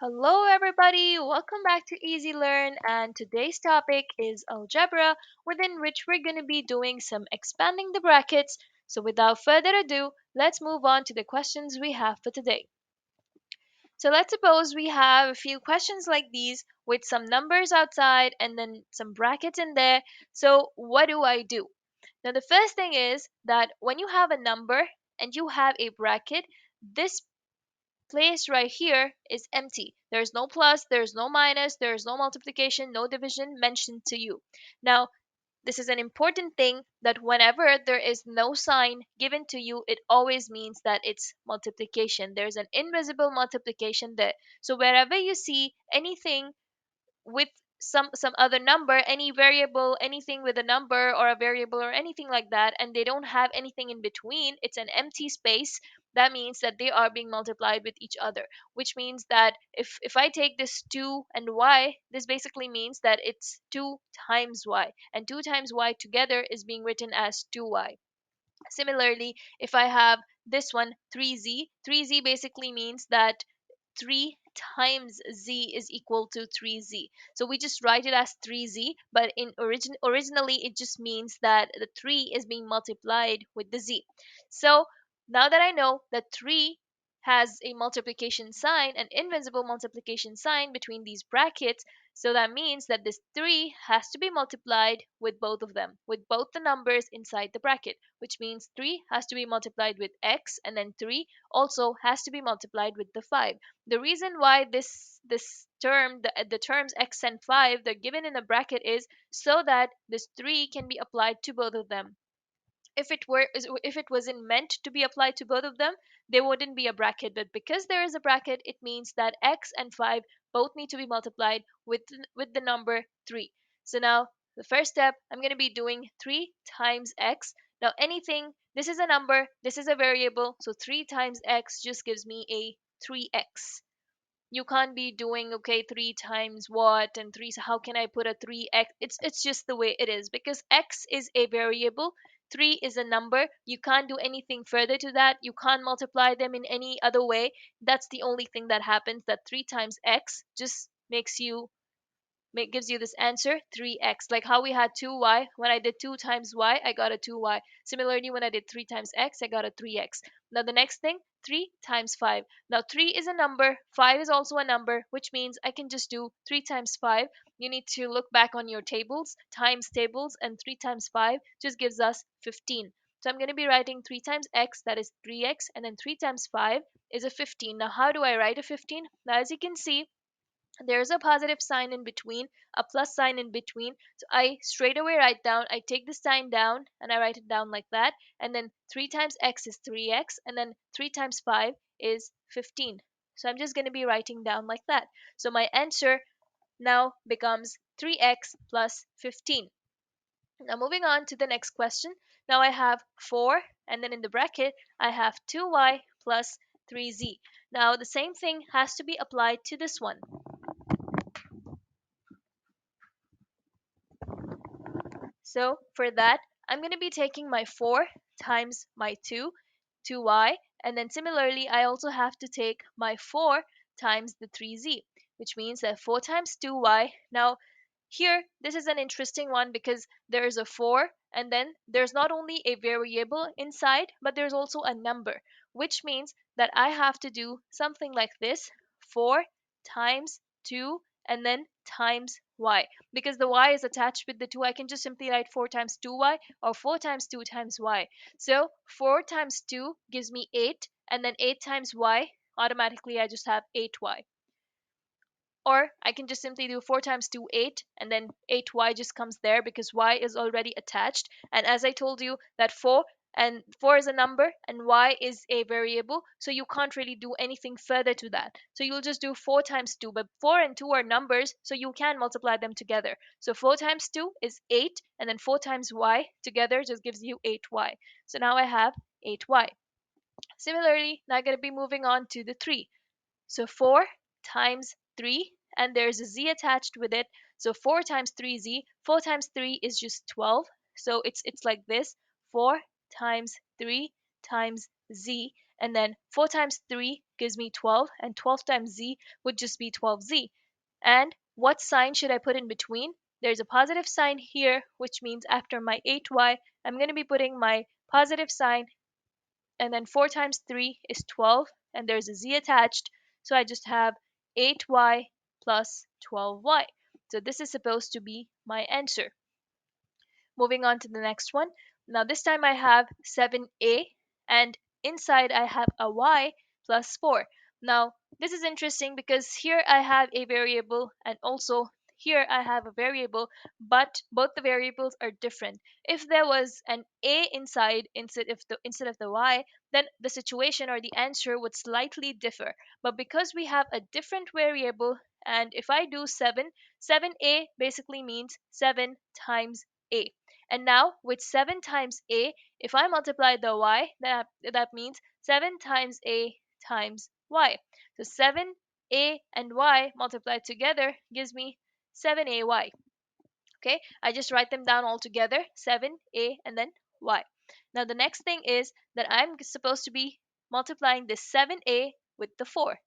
Hello, everybody. Welcome back to Easy Learn. And today's topic is algebra, within which we're going to be doing some expanding the brackets. So, without further ado, let's move on to the questions we have for today. So, let's suppose we have a few questions like these with some numbers outside and then some brackets in there. So, what do I do? Now, the first thing is that when you have a number and you have a bracket, this place right here is empty. There's no plus, there's no minus, there's no multiplication, no division mentioned to you. Now, this is an important thing that whenever there is no sign given to you, it always means that it's multiplication. There's an invisible multiplication there. So wherever you see anything with some other number, any variable, anything with a number or a variable or anything like that, and they don't have anything in between, it's an empty space. That means that they are being multiplied with each other, which means that if I take this 2 and y, this basically means that it's 2 times y, and 2 times y together is being written as 2y. Similarly, if I have this one 3z, 3z basically means that 3 times z is equal to 3z. So we just write it as 3z, but in originally it just means that the 3 is being multiplied with the z. So now that I know that 3 has a multiplication sign, an invincible multiplication sign between these brackets, so that means that this 3 has to be multiplied with both of them, with both the numbers inside the bracket, which means 3 has to be multiplied with x, and then 3 also has to be multiplied with the 5. The reason why this term, the terms x and 5, they're given in a bracket is so that this 3 can be applied to both of them. If it wasn't meant to be applied to both of them, there wouldn't be a bracket. But because there is a bracket, it means that x and 5 both need to be multiplied with the number 3. So now the first step, I'm going to be doing 3 times x. Now anything, this is a number, this is a variable, so 3 times x just gives me a 3x. You can't be doing, okay, 3 times what and 3, so how can I put a 3x? It's just the way it is, because x is a variable, 3 is a number. You can't do anything further to that. You can't multiply them in any other way. That's the only thing that happens, that 3 times x just gives you this answer 3x. Like how we had 2y, when I did 2 times y, I got a 2y. Similarly, when I did 3 times x, I got a 3x. Now the next thing, 3 times 5. Now 3 is a number, 5 is also a number, which means I can just do 3 times 5. You need to look back on your tables, times tables, and 3 times 5 just gives us 15. So I'm going to be writing 3 times x, that is 3x, and then 3 times 5 is a 15. Now how do I write a 15? Now as you can see, there's a positive sign in between, a plus sign in between. So I straight away write down, I take the sign down and I write it down like that. And then 3 times x is 3x, and then 3 times 5 is 15. So I'm just going to be writing down like that. So my answer now becomes 3x plus 15. Now moving on to the next question. Now I have 4, and then in the bracket I have 2y plus 3z. Now the same thing has to be applied to this one. So for that, I'm going to be taking my 4 times my 2y, and then similarly, I also have to take my 4 times the 3z, which means that 4 times 2y. Now, here, this is an interesting one because there is a 4, and then there's not only a variable inside, but there's also a number, which means that I have to do something like this: 4 times 2, and then times y. Because the y is attached with the 2, I can just simply write 4 times 2y or 4 times 2 times y. So 4 times 2 gives me 8, and then 8 times y, automatically I just have 8y. Or I can just simply do 4 times 2, 8, and then 8y just comes there because y is already attached. And as I told you, that 4 is a number and y is a variable, so you can't really do anything further to that. So you'll just do 4 times 2, but 4 and 2 are numbers, so you can multiply them together. So 4 times 2 is 8, and then 4 times y together just gives you 8y. So now I have 8y. Similarly, now I'm going to be moving on to the 3. So 4 times 3, and there's a z attached with it. So 4 times 3z, 4 times 3 is just 12. So it's like this: 4 times 3 times z, And then 4 times 3 gives me 12, and 12 times z would just be 12z. And what sign should I put in between? There's a positive sign here, which means after my 8y, I'm going to be putting my positive sign, and then 4 times 3 is 12, and there's a z attached, so I just have 8y plus 12y. So this is supposed to be my answer. Moving on to the next one. Now this time I have 7a, and inside I have a y plus 4. Now this is interesting because here I have a variable and also here I have a variable, but both the variables are different. If there was an a inside instead of the y, then the situation or the answer would slightly differ. But because we have a different variable, and if I do 7, 7a basically means 7 times a. And now with 7 times a, if I multiply the y, that means 7 times a times y. So 7a and y multiplied together gives me 7ay. Okay, I just write them down all together, 7a and then y. Now the next thing is that I'm supposed to be multiplying this 7a with the 4.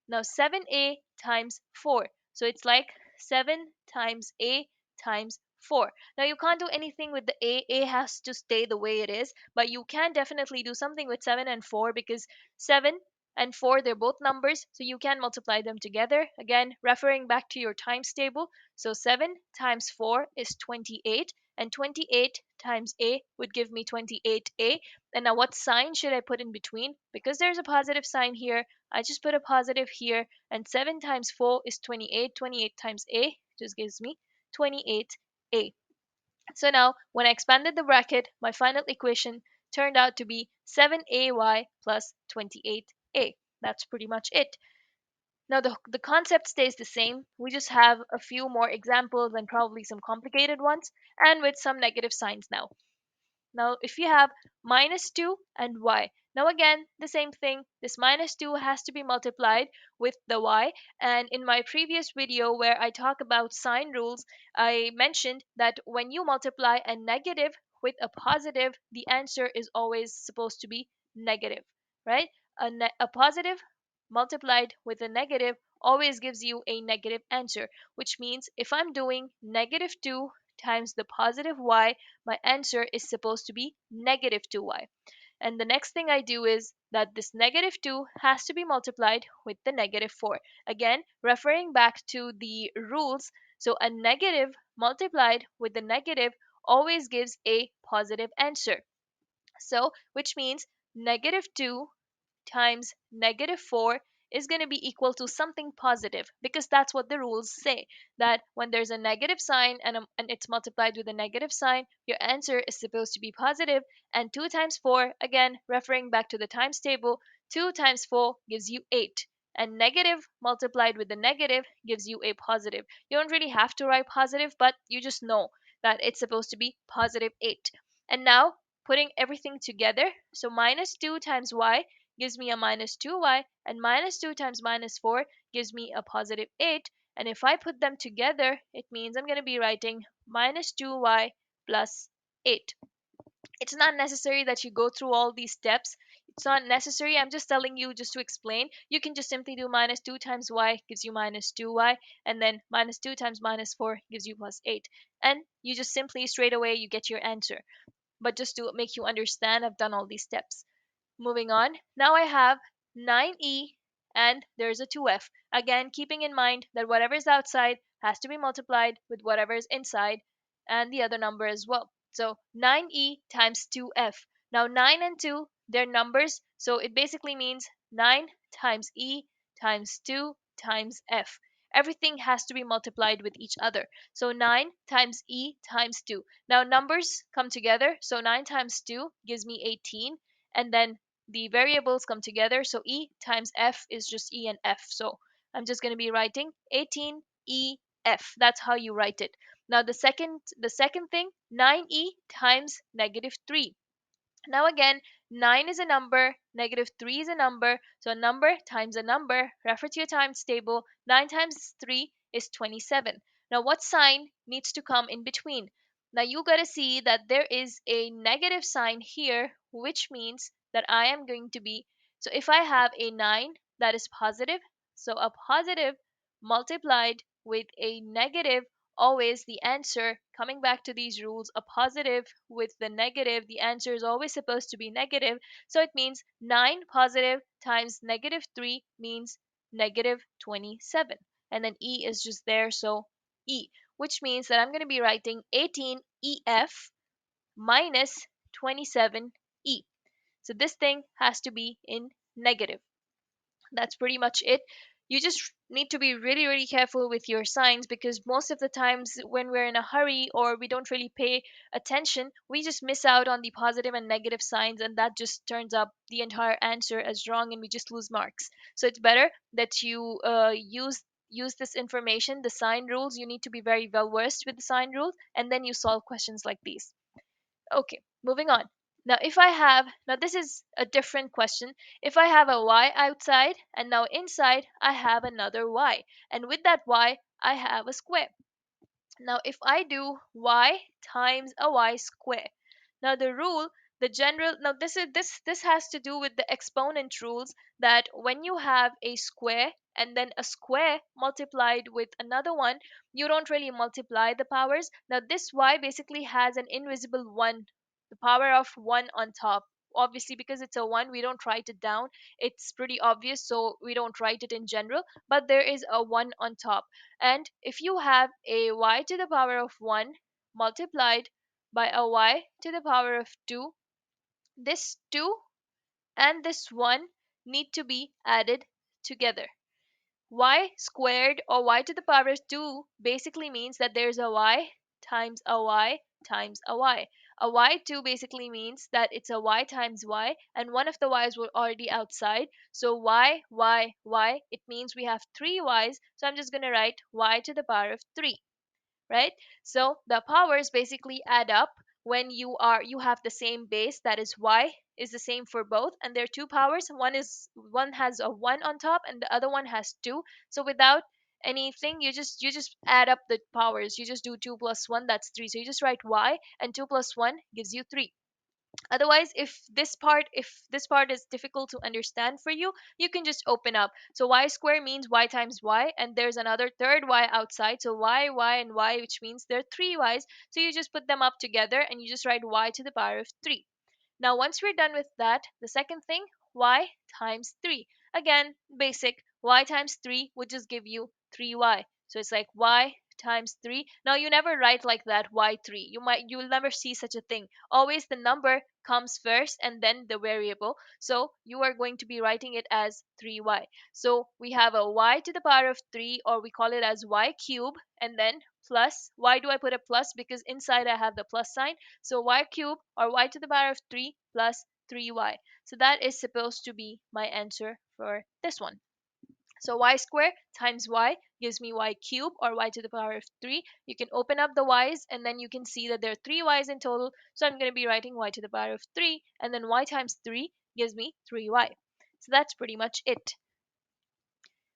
Now 7a times 4. So it's like 7 times a times 4. Now you can't do anything with the a. A has to stay the way it is, but you can definitely do something with 7 and 4 because 7 and 4, they're both numbers, so you can multiply them together. Again, referring back to your times table. So 7 times 4 is 28, and 28 times a would give me 28a. And now what sign should I put in between? Because there's a positive sign here, I just put a positive here, and 7 times 4 is 28. 28 times a just gives me 28a. So now, when I expanded the bracket, my final equation turned out to be 7ay plus 28a. That's pretty much it. Now, the concept stays the same. We just have a few more examples and probably some complicated ones, and with some negative signs now. Now, if you have minus 2 and y, now again, the same thing. This minus 2 has to be multiplied with the y. And in my previous video where I talk about sign rules, I mentioned that when you multiply a negative with a positive, the answer is always supposed to be negative, right? A positive multiplied with a negative always gives you a negative answer, which means if I'm doing negative 2 times the positive y, my answer is supposed to be negative 2y. And the next thing I do is that this negative 2 has to be multiplied with the negative 4. Again, referring back to the rules, so a negative multiplied with the negative always gives a positive answer. So, which means negative 2 times negative 4 is going to be equal to something positive, because that's what the rules say, that when there's a negative sign and it's multiplied with a negative sign, your answer is supposed to be positive. And 2 times 4, again referring back to the times table, 2 times 4 gives you 8, and negative multiplied with the negative gives you a positive. You don't really have to write positive, but you just know that it's supposed to be positive 8. And now putting everything together, so minus 2 times y gives me a minus 2y, and minus 2 times minus 4 gives me a positive 8. And if I put them together, it means I'm going to be writing minus 2y plus 8. It's not necessary that you go through all these steps. It's not necessary. I'm just telling you just to explain. You can just simply do minus 2 times y gives you minus 2y, and then minus 2 times minus 4 gives you plus 8. And you just simply straight away you get your answer. But just to make you understand, I've done all these steps. Moving on, now I have 9e and there's a 2f. Again, keeping in mind that whatever is outside has to be multiplied with whatever is inside and the other number as well. So 9e times 2f. Now 9 and 2, they're numbers, so it basically means 9 times e times 2 times f. Everything has to be multiplied with each other. So 9 times e times 2. Now numbers come together, so 9 times 2 gives me 18, and then the variables come together, so e times f is just e and f. So I'm just going to be writing 18ef. That's how you write it. Now the second thing, 9e times negative 3. Now again, 9 is a number, negative 3 is a number, so a number times a number. Refer to your times table. 9 times 3 is 27. Now what sign needs to come in between? Now you got to see that there is a negative sign here, which means that I am going to be So if I have a 9 that is positive, so a positive multiplied with a negative, always the answer, coming back to these rules, a positive with the negative, the answer is always supposed to be negative. So it means 9 positive times negative 3 means negative 27. And then E is just there, so E, which means that I'm going to be writing 18EF minus 27E. So this thing has to be in negative. That's pretty much it. You just need to be really, really careful with your signs, because most of the times when we're in a hurry or we don't really pay attention, we just miss out on the positive and negative signs, and that just turns up the entire answer as wrong and we just lose marks. So it's better that you use this information, the sign rules. You need to be very well versed with the sign rules, and then you solve questions like these. Okay, moving on. Now this is a different question. If I have a y outside and now inside I have another y, and with that y I have a square. Now, if I do y times a y square, now the rule, the general, now this has to do with the exponent rules, that when you have a square and then a square multiplied with another one, you don't really multiply the powers. Now, this y basically has an invisible one, the power of one on top. Obviously, because it's a one, we don't write it down. It's pretty obvious, so we don't write it in general, but there is a one on top. And if you have a y to the power of 1 multiplied by a y to the power of 2, this 2 and this 1 need to be added together. Y squared, or y to the power of 2, basically means that there's a y times a y times a y. A y2 basically means that it's a y times y, and one of the y's were already outside. So y, it means we have three y's. So I'm just going to write y to the power of 3, right? So the powers basically add up when you have the same base, that is y is the same for both, and there are two powers. One has a 1 on top and the other one has 2. So without anything, you just add up the powers. You just do 2 plus 1, that's 3. So you just write y, and 2 plus 1 gives you 3. Otherwise, if this part is difficult to understand for you, you can just open up. So y square means y times y, and there's another third y outside, so y, and y, which means there are three y's. So you just put them up together and you just write y to the power of 3. Now, once we're done with that, the second thing, y times 3. Again, basic. Y times 3 would just give you 3y. So it's like y times 3. Now, you never write like that, y3. You'll never see such a thing. Always the number comes first and then the variable. So you are going to be writing it as 3y. So we have a y to the power of 3, or we call it as y cube, and then plus. Why do I put a plus? Because inside I have the plus sign. So y cube, or y to the power of 3 plus 3y. So that is supposed to be my answer for this one. So y squared times y gives me y cube, or y to the power of 3. You can open up the y's and then you can see that there are 3 y's in total. So I'm going to be writing y to the power of 3, and then y times 3 gives me 3y. So that's pretty much it.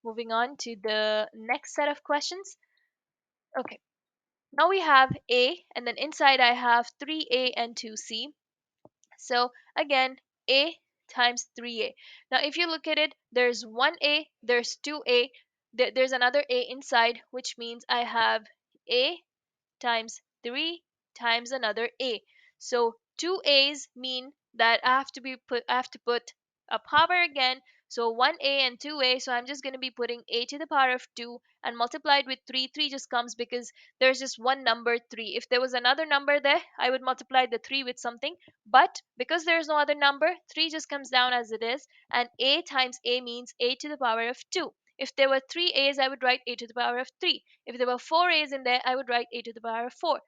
Moving on to the next set of questions. Okay, now we have a, and then inside I have 3a and 2c. So again, a times 3a. Now if you look at it, there's 1a, there's 2a, there's another a inside, which means I have a times 3 times another a. So two a's mean that I have to put a power again. So 1a and 2a, so I'm just going to be putting a to the power of 2, and multiplied with 3. 3 just comes because there's just one number, 3. If there was another number there, I would multiply the 3 with something, but because there's no other number, 3 just comes down as it is, and a times a means a to the power of 2. If there were 3 a's, I would write a to the power of 3. If there were 4 a's in there, I would write a to the power of 4.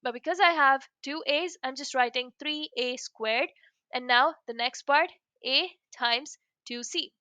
But because I have 2 a's, I'm just writing 3a squared. And now the next part, a times 2c,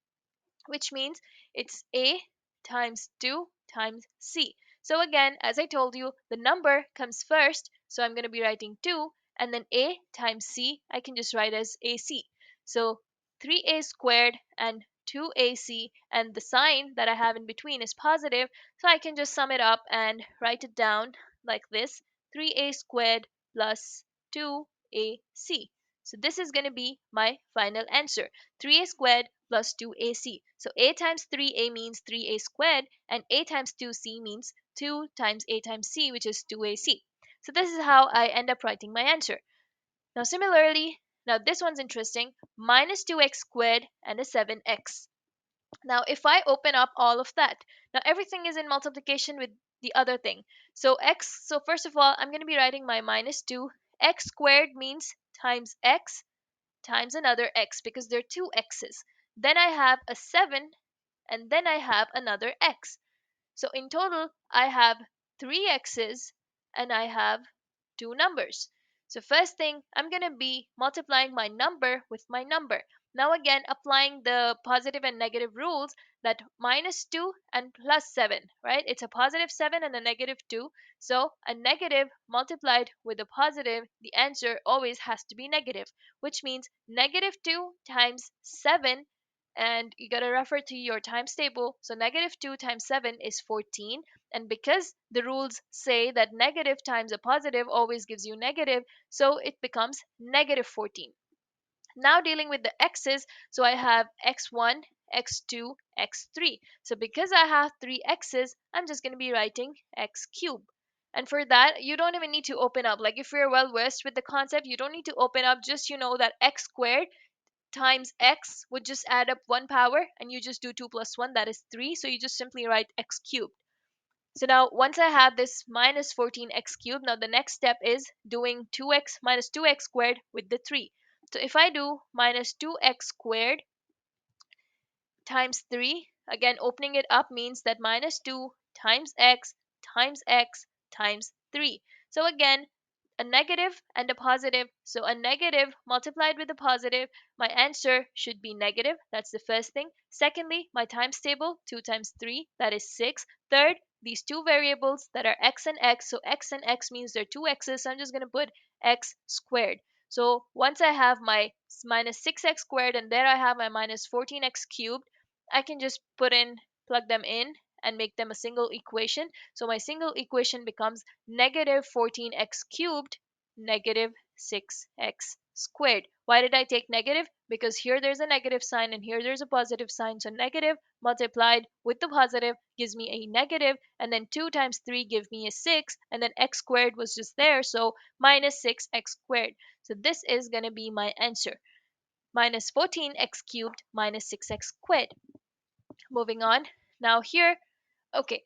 which means it's a times 2 times c. So again, as I told you, the number comes first, so I'm going to be writing 2, and then a times c, I can just write as ac. So 3a squared and 2ac, and the sign that I have in between is positive, so I can just sum it up and write it down like this: 3a squared plus 2ac. So this is going to be my final answer. 3a squared plus 2ac. So a times 3a means 3a squared, and a times 2c means 2 times a times c, which is 2ac. So this is how I end up writing my answer. Now similarly, now this one's interesting, minus 2x squared and a 7x. Now, if I open up all of that, now everything is in multiplication with the other thing. So x, so first of all, I'm going to be writing my minus 2. X squared means times x times another x because there are two x's. Then I have a 7 and then I have another x. So in total, I have 3x's and I have two numbers. So first thing, I'm going to be multiplying my number with my number. Now again, applying the positive and negative rules, that minus 2 and plus 7, right? It's a positive 7 and a negative 2. So a negative multiplied with a positive, the answer always has to be negative, which means negative 2 times 7, and you got to refer to your times table. So negative 2 times 7 is 14. And because the rules say that negative times a positive always gives you negative, so it becomes negative 14. Now dealing with the x's, so I have x1, x2, x3. So because I have three x's, I'm just going to be writing x cubed. And for that, you don't even need to open up. Like if you're well versed with the concept, you don't need to open up. Just you know that x squared times x would just add up one power, and you just do 2 plus 1, that is 3. So you just simply write x cubed. So now once I have this minus 14x cubed, now the next step is doing 2x minus 2x squared with the 3. So if I do minus 2x squared times 3, again opening it up means that minus 2 times x times 3. So again, a negative and a positive. So a negative multiplied with a positive, my answer should be negative. That's the first thing. Secondly, my times table, 2 times 3, that is 6. Third, these two variables that are x and x. So x and x means they're two x's. So I'm just going to put x squared. So once I have my minus 6x squared and there I have my minus 14x cubed, I can just plug them in and make them a single equation. So my single equation becomes negative 14x cubed negative 6x squared. Why did I take negative? Because here there's a negative sign and here there's a positive sign. So negative multiplied with the positive gives me a negative, and then 2 times 3 give me a 6, and then x squared was just there, so minus 6x squared. So this is going to be my answer. Minus 14x cubed minus 6x squared. Moving on. Now here, okay,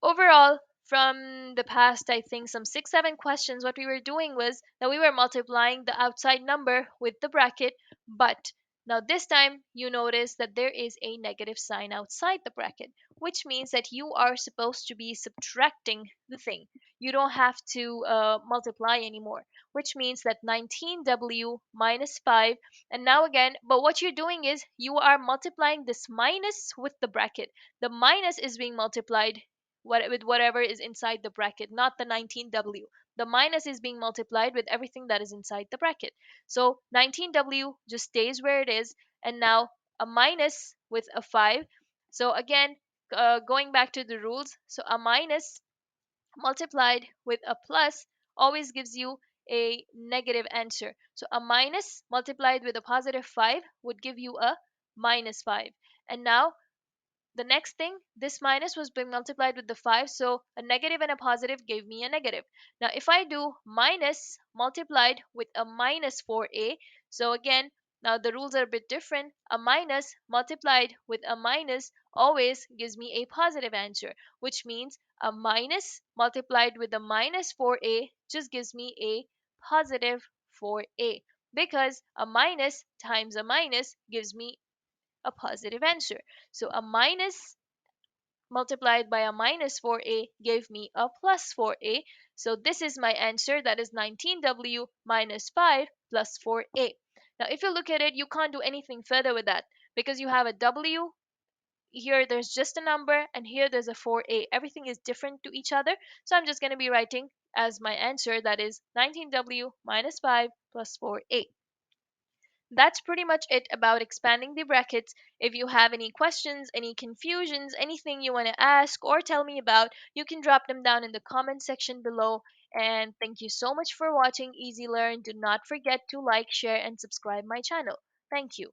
overall, from the past, I think some 6, 7 questions, what we were doing was that we were multiplying the outside number with the bracket, but now this time you notice that there is a negative sign outside the bracket, which means that you are supposed to be subtracting the thing. You don't have to multiply anymore, which means that 19w minus 5, and now again, but what you're doing is you are multiplying this minus with the bracket. The minus is being multiplied with whatever is inside the bracket, not the 19w. The minus is being multiplied with everything that is inside the bracket. So 19w just stays where it is, and now a minus with a 5. So again, going back to the rules, so a minus multiplied with a plus always gives you a negative answer. So a minus multiplied with a positive 5 would give you a minus 5. And now the next thing, this minus was being multiplied with the 5, so a negative and a positive gave me a negative. Now if I do minus multiplied with a minus 4a, so again, now the rules are a bit different. A minus multiplied with a minus always gives me a positive answer, which means a minus multiplied with a minus 4a just gives me a positive 4a, because a minus times a minus gives me a positive answer. So a minus multiplied by a minus 4a gave me a plus 4a. So this is my answer, that is 19w minus 5 plus 4a. Now if you look at it, you can't do anything further with that because you have a w, here there's just a number, and here there's a 4a. Everything is different to each other. So I'm just going to be writing as my answer, that is 19w minus 5 plus 4a. That's pretty much it about expanding the brackets. If you have any questions, any confusions, anything you want to ask or tell me about, you can drop them down in the comment section below. And thank you so much for watching Easy Learn. Do not forget to like, share, and subscribe my channel. Thank you.